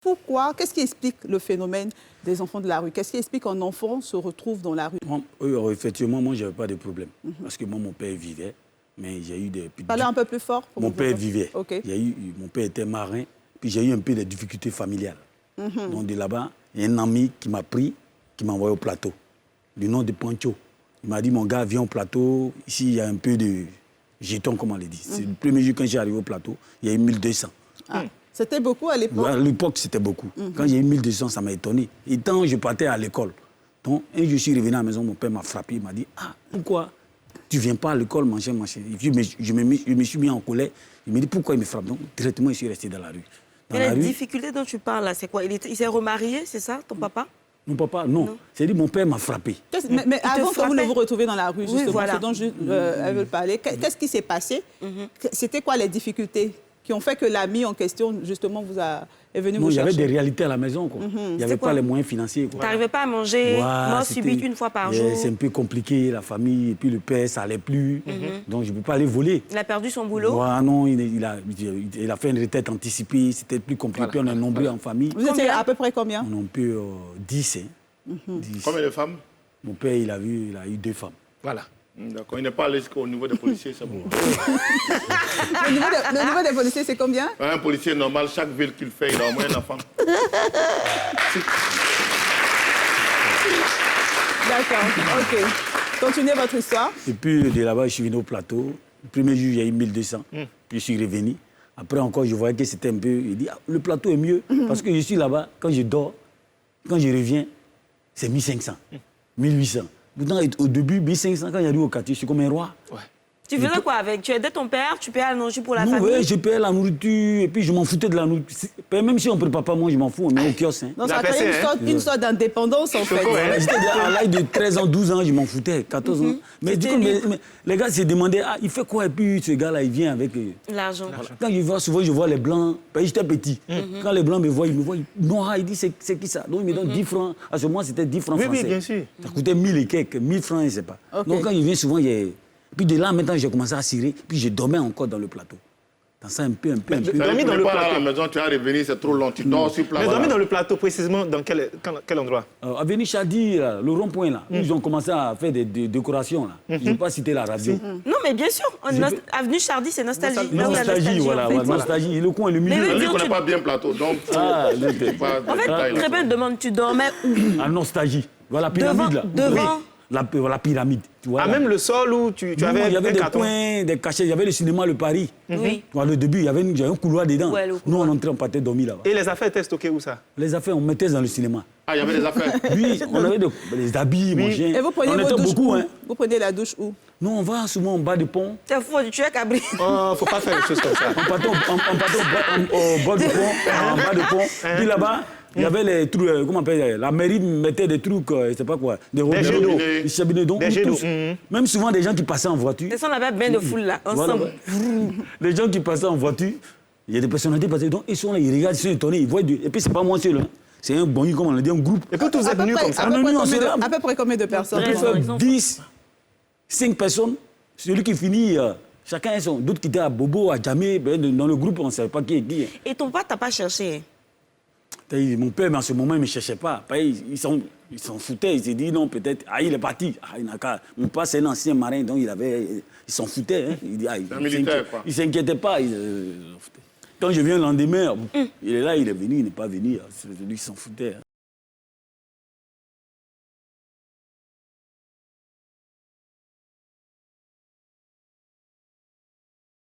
Pourquoi? Qu'est-ce qui explique le phénomène des enfants de la rue? Qu'est-ce qui explique qu'un enfant se retrouve dans la rue? Effectivement, moi, je n'avais pas de problème. Parce que moi, mon père vivait, mais j'ai eu des... Parlez un peu plus fort. Pour mon père vivait. Okay. Mon père était marin, puis j'ai eu un peu de difficultés familiales. Donc de là-bas, il y a un ami qui m'a pris, qui m'a envoyé au plateau, du nom de Pancho. Il m'a dit, mon gars, viens au plateau, ici, il y a un peu de jetons, comme on le dit. C'est le premier jour quand j'ai arrivé au plateau, il y a eu 1200. Ah. C'était beaucoup à l'époque? À l'époque, c'était beaucoup. Quand j'ai eu 1200, ça m'a étonné. Et tant je partais à l'école. Donc, un jour, je suis revenu à la maison, mon père m'a frappé, il m'a dit, ah, pourquoi tu ne viens pas à l'école, machin. Je me suis mis en colère. Il me dit, pourquoi il me frappe? Donc, directement, je suis resté dans la rue. Et la difficulté dont tu parles, là, c'est quoi? Il s'est remarié, c'est ça, ton papa? Mon papa, non. C'est-à-dire, mon père m'a frappé. Mais avant que vous ne vous retrouviez dans la rue, justement, oui, voilà. ce dont elle veut parler, qu'est-ce qui s'est passé? C'était quoi les difficultés qui ont fait que l'ami en question, justement, est venu vous chercher? Il y avait des réalités à la maison, quoi. Il n'y avait pas les moyens financiers. Tu n'arrivais pas à manger, mort subite une fois par jour. C'est un peu compliqué, la famille, et puis le père, ça n'allait plus. Donc, je ne peux pas aller voler. Il a perdu son boulot? Non, il a fait une retraite anticipée, c'était plus compliqué. Voilà. On est nombreux en famille. Vous étiez à peu près combien? On est un peu 10. 10. Combien de femmes? Mon père, il a eu 2 femmes. Voilà. D'accord. Il n'est pas allé jusqu'au niveau des policiers, c'est bon. Le niveau des policiers, c'est combien? Un policier normal, chaque ville qu'il fait, il a au moins un enfant. D'accord, ok. Continuez votre histoire. Et puis, de là-bas, je suis venu au plateau. Le premier jour, j'ai eu 1200. Puis, je suis revenu. Après, encore, je voyais que c'était un peu... Il dit, ah, le plateau est mieux. Parce que je suis là-bas, quand je dors, quand je reviens, c'est 1500, 1800. Pourtant, au début, 1500, quand j'arrive au quartier, je suis comme un roi. Ouais. Tu faisais quoi avec? Tu aidais ton père, tu payais la nourriture pour la famille? Oui, je payais la nourriture, et puis je m'en foutais de la nourriture. Même si on ne prépare pas, moi, je m'en fous, on est au kiosque. Donc, ça a créé une sorte d'indépendance, en fait. J'étais à l'âge de 13 ans, 12 ans, je m'en foutais, 14 ans. Mais du coup, les gars se demandaient, ah, il fait quoi? Et puis, ce gars-là, il vient avec... L'argent. Voilà. Quand je vois, souvent, je vois les Blancs, j'étais petit. Quand les Blancs me voient, Noah, il dit, c'est qui ça? Donc, il me donne 10 francs. À ce moment, c'était 10 francs français. Oui, bien sûr. Ça coûtait 1000 et quelques, 1000 francs, je ne sais pas. Donc, quand il vient, souvent, il y a... Puis de là, maintenant, j'ai commencé à cirer, puis je dormais encore dans le plateau. Dans ça, un peu. Tu dormais dans le plateau. À la maison, tu vas revenir, c'est trop long, tu dors sur place. Mais dormir dans le plateau, précisément, dans quel endroit? Avenue Chadi, le rond-point, là, où ils ont commencé à faire des décorations, là. Je ne vais pas citer la radio. Non, mais bien sûr, Avenue Chardy, c'est nostalgie. Nostalgie, voilà, nostalgie. Et le coin, le milieu. Je ne connais pas bien le plateau, donc... En fait, très bien demande, tu dormais où? À nostalgie. Voilà, la pyramide, là. Devant la pyramide. Tu vois, même le sol où tu avais il y avait des coins, des cachets. Il y avait le cinéma Le Paris. Oui. Le début, il y avait un couloir dedans. Ouais, nous, on entrait, on partait dormir là-bas. Et les affaires étaient stockées où ça? Les affaires, on mettait dans le cinéma. Ah, il y avait des affaires? Oui, on avait des habits, machin. Et vous preniez vos douches où? Vous prenez la douche où? Non, on va souvent en bas de pont. C'est fou, tu es cabri. Oh, faut pas faire des choses comme ça. On partait au bord du pont, en bas de pont. Puis là-bas, il y avait les trucs, comment on appelle, la mairie mettait des trucs, je ne sais pas quoi, des cheminées d'eau. Même souvent des gens qui passaient en voiture. C'est ça, on avait bien de foule là, ensemble. Voilà. Les gens qui passaient en voiture, il y a des personnalités passées, donc ils sont là, ils regardent, ils sont étonnés, ils voient. Et puis c'est pas moi seul, hein. C'est un bon, comme on l'a dit, un groupe. Et puis tous vous êtes venus comme ça. À peu près combien de personnes? 10, 5 personnes. Celui qui finit, chacun a son. D'autres qui étaient à Bobo, à Djamé, dans le groupe, on ne savait pas qui est qui. Et ton père t'a pas cherché? Mon père, mais en ce moment, il ne me cherchait pas. Ils s'en foutaient. Il s'est dit non, peut-être. Ah, il est parti. Ah, mon père, c'est un ancien marin, donc il s'en foutait. Hein. Il dit, il ne s'inquiétait pas. Quand je viens le lendemain, il est là, il est venu, il n'est pas venu. Lui, il s'en foutait. Hein.